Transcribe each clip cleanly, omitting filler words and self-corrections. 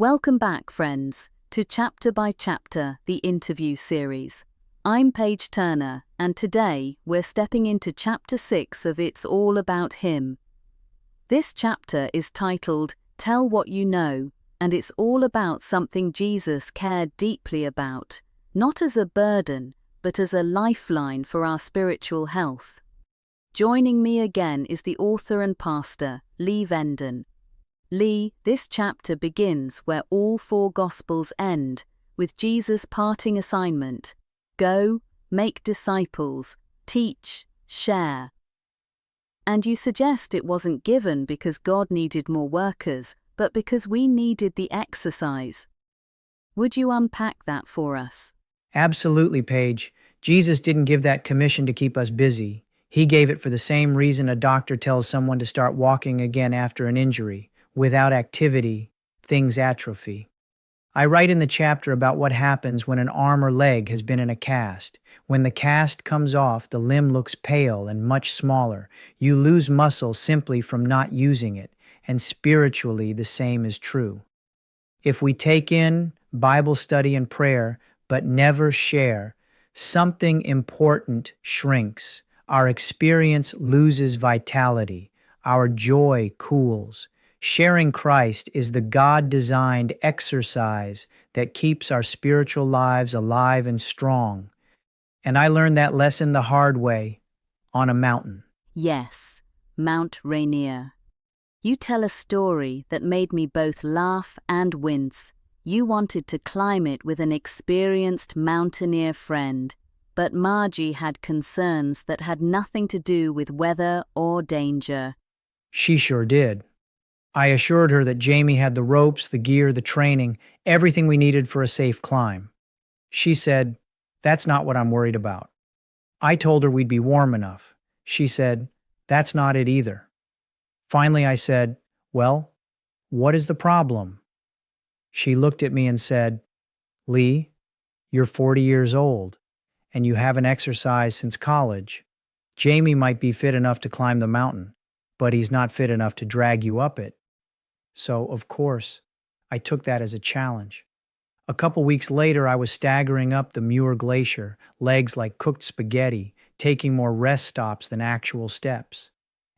Welcome back, friends, to Chapter by Chapter, the interview series. I'm Paige Turner, and today we're stepping into Chapter 6 of It's All About Him. This chapter is titled, Tell What You Know, and it's all about something Jesus cared deeply about, not as a burden, but as a lifeline for our spiritual health. Joining me again is the author and pastor, Lee Venden. Lee, this chapter begins where all four Gospels end, with Jesus' parting assignment: go, make disciples, teach, share. And you suggest it wasn't given because God needed more workers, but because we needed the exercise. Would you unpack that for us? Absolutely, Paige. Jesus didn't give that commission to keep us busy. He gave it for the same reason a doctor tells someone to start walking again after an injury. Without activity, things atrophy. I write in the chapter about what happens when an arm or leg has been in a cast. When the cast comes off, the limb looks pale and much smaller. You lose muscle simply from not using it, and spiritually the same is true. If we take in Bible study and prayer, but never share, something important shrinks. Our experience loses vitality. Our joy cools. Sharing Christ is the God-designed exercise that keeps our spiritual lives alive and strong. And I learned that lesson the hard way, on a mountain. Yes, Mount Rainier. You tell a story that made me both laugh and wince. You wanted to climb it with an experienced mountaineer friend, but Margie had concerns that had nothing to do with weather or danger. She sure did. I assured her that Jamie had the ropes, the gear, the training, everything we needed for a safe climb. She said, "That's not what I'm worried about." I told her we'd be warm enough. She said, "That's not it either." Finally, I said, "Well, what is the problem?" She looked at me and said, "Lee, you're 40 years old, and you haven't exercised since college. Jamie might be fit enough to climb the mountain, but he's not fit enough to drag you up it." So, of course, I took that as a challenge. A couple weeks later, I was staggering up the Muir Glacier, legs like cooked spaghetti, taking more rest stops than actual steps.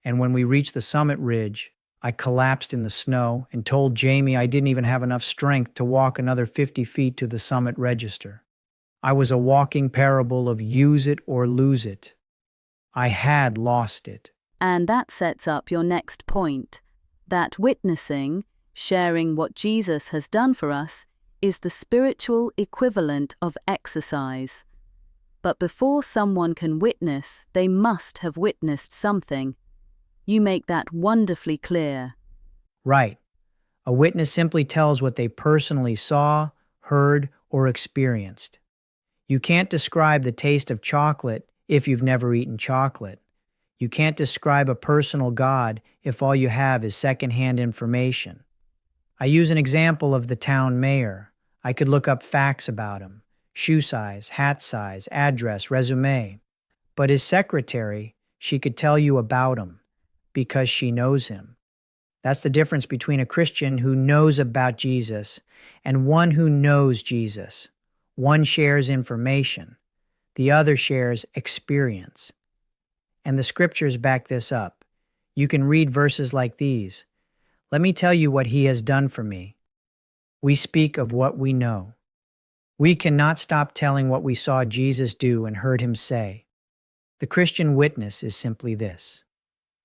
And when we reached the summit ridge, I collapsed in the snow and told Jamie I didn't even have enough strength to walk another 50 feet to the summit register. I was a walking parable of use it or lose it. I had lost it. And that sets up your next point, that witnessing, sharing what Jesus has done for us, is the spiritual equivalent of exercise. But before someone can witness, they must have witnessed something. You make that wonderfully clear. Right. A witness simply tells what they personally saw, heard, or experienced. You can't describe the taste of chocolate if you've never eaten chocolate. You can't describe a personal God if all you have is secondhand information. I use an example of the town mayor. I could look up facts about him: shoe size, hat size, address, resume. But his secretary, she could tell you about him because she knows him. That's the difference between a Christian who knows about Jesus and one who knows Jesus. One shares information, the other shares experience. And the scriptures back this up. You can read verses like these. Let me tell you what he has done for me. We speak of what we know. We cannot stop telling what we saw Jesus do and heard him say. The Christian witness is simply this: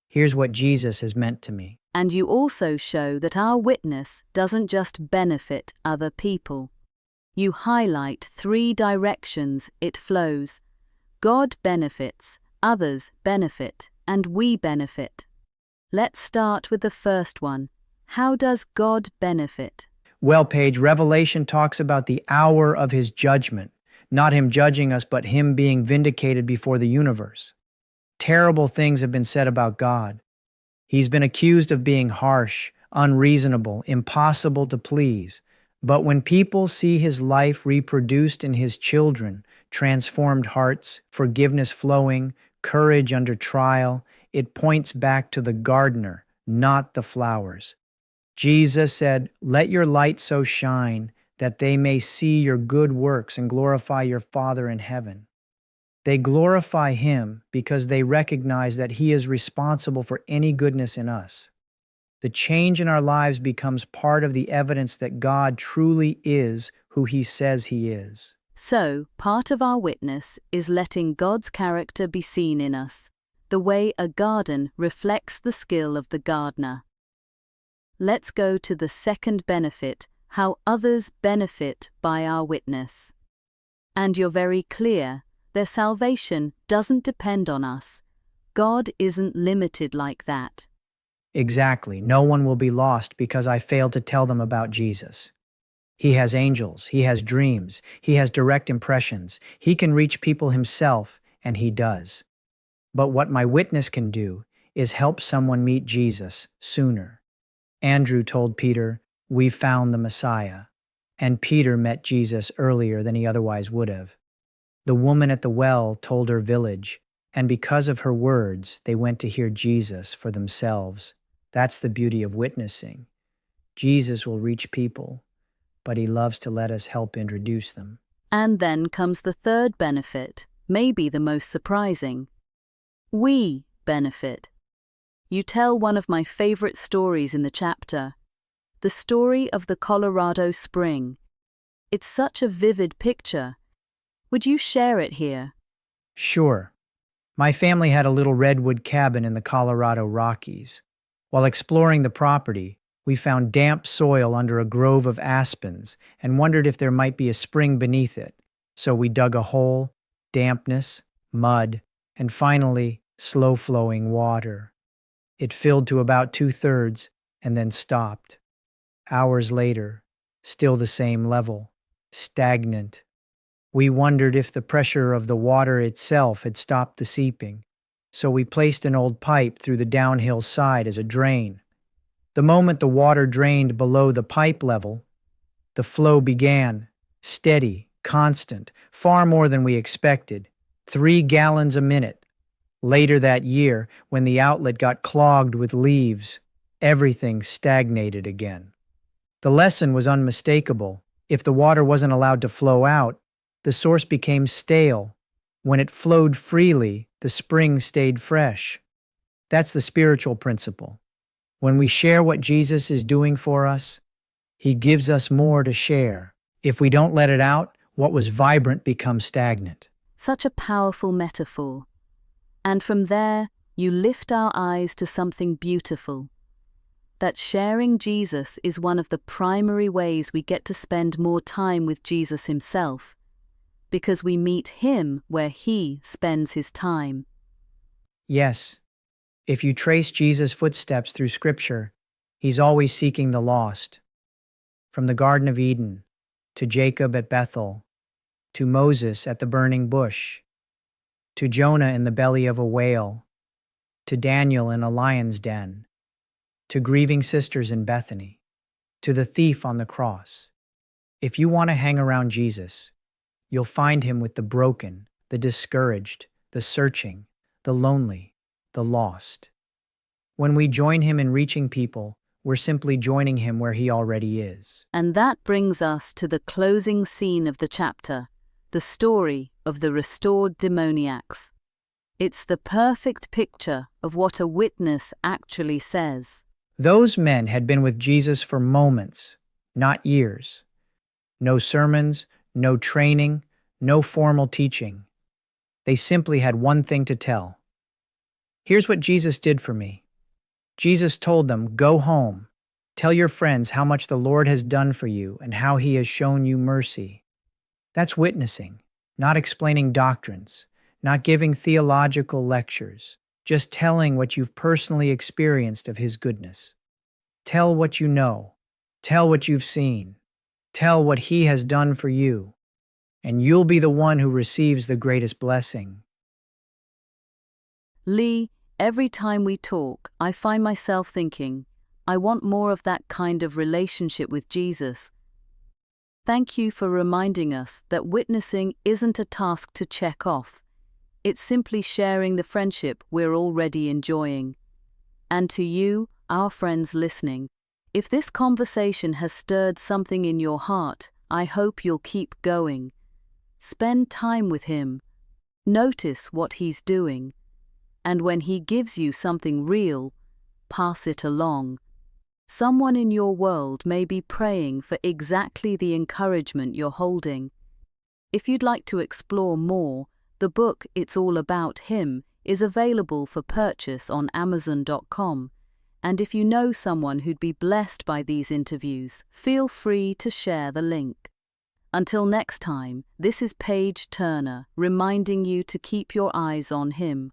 here's what Jesus has meant to me. And you also show that our witness doesn't just benefit other people. You highlight 3 directions it flows. God benefits, others benefit, and we benefit. Let's start with the first one. How does God benefit? Well, Paige, Revelation talks about the hour of his judgment, not him judging us, but him being vindicated before the universe. Terrible things have been said about God. He's been accused of being harsh, unreasonable, impossible to please. But when people see his life reproduced in his children, transformed hearts, forgiveness flowing, courage under trial, it points back to the gardener, not the flowers. Jesus said, "Let your light so shine that they may see your good works and glorify your Father in heaven." They glorify Him because they recognize that He is responsible for any goodness in us. The change in our lives becomes part of the evidence that God truly is who He says He is. So, part of our witness is letting God's character be seen in us, the way a garden reflects the skill of the gardener. Let's go to the second benefit, how others benefit by our witness. And you're very clear, their salvation doesn't depend on us. God isn't limited like that. Exactly. No one will be lost because I failed to tell them about Jesus. He has angels, He has dreams, He has direct impressions, He can reach people Himself, and He does. But what my witness can do is help someone meet Jesus sooner. Andrew told Peter, "We found the Messiah." And Peter met Jesus earlier than he otherwise would have. The woman at the well told her village, and because of her words, they went to hear Jesus for themselves. That's the beauty of witnessing. Jesus will reach people, but He loves to let us help introduce them. And then comes the third benefit, maybe the most surprising. We benefit. You tell one of my favorite stories in the chapter, the story of the Colorado Spring. It's such a vivid picture. Would you share it here? Sure. My family had a little redwood cabin in the Colorado Rockies. While exploring the property, we found damp soil under a grove of aspens and wondered if there might be a spring beneath it. So we dug a hole, dampness, mud, and finally, slow-flowing water. It filled to about 2/3 and then stopped. Hours later, still the same level, stagnant. We wondered if the pressure of the water itself had stopped the seeping, so we placed an old pipe through the downhill side as a drain. The moment the water drained below the pipe level, the flow began, steady, constant, far more than we expected, 3 gallons a minute. Later that year, when the outlet got clogged with leaves, everything stagnated again. The lesson was unmistakable. If the water wasn't allowed to flow out, the source became stale. When it flowed freely, the spring stayed fresh. That's the spiritual principle. When we share what Jesus is doing for us, He gives us more to share. If we don't let it out, what was vibrant becomes stagnant. Such a powerful metaphor. And from there, you lift our eyes to something beautiful. That sharing Jesus is one of the primary ways we get to spend more time with Jesus Himself, because we meet Him where He spends His time. Yes, if you trace Jesus' footsteps through Scripture, He's always seeking the lost. From the Garden of Eden, to Jacob at Bethel, to Moses at the burning bush, to Jonah in the belly of a whale, to Daniel in a lion's den, to grieving sisters in Bethany, to the thief on the cross. If you want to hang around Jesus, you'll find Him with the broken, the discouraged, the searching, the lonely, the lost. When we join Him in reaching people, we're simply joining Him where He already is. And that brings us to the closing scene of the chapter, the story of the restored demoniacs. It's the perfect picture of what a witness actually says. Those men had been with Jesus for moments, not years. No sermons, no training, no formal teaching. They simply had one thing to tell. Here's what Jesus did for me. Jesus told them, "Go home. Tell your friends how much the Lord has done for you and how He has shown you mercy." That's witnessing, not explaining doctrines, not giving theological lectures, just telling what you've personally experienced of His goodness. Tell what you know. Tell what you've seen. Tell what He has done for you, and you'll be the one who receives the greatest blessing. Lee, every time we talk, I find myself thinking, I want more of that kind of relationship with Jesus. Thank you for reminding us that witnessing isn't a task to check off. It's simply sharing the friendship we're already enjoying. And to you, our friends listening, If this conversation has stirred something in your heart, I hope you'll keep going. Spend time with him. Notice what he's doing. And when he gives you something real, pass it along. Someone in your world may be praying for exactly the encouragement you're holding. If you'd like to explore more, the book It's All About Him is available for purchase on Amazon.com. And if you know someone who'd be blessed by these interviews, feel free to share the link. Until next time, this is Paige Turner reminding you to keep your eyes on him.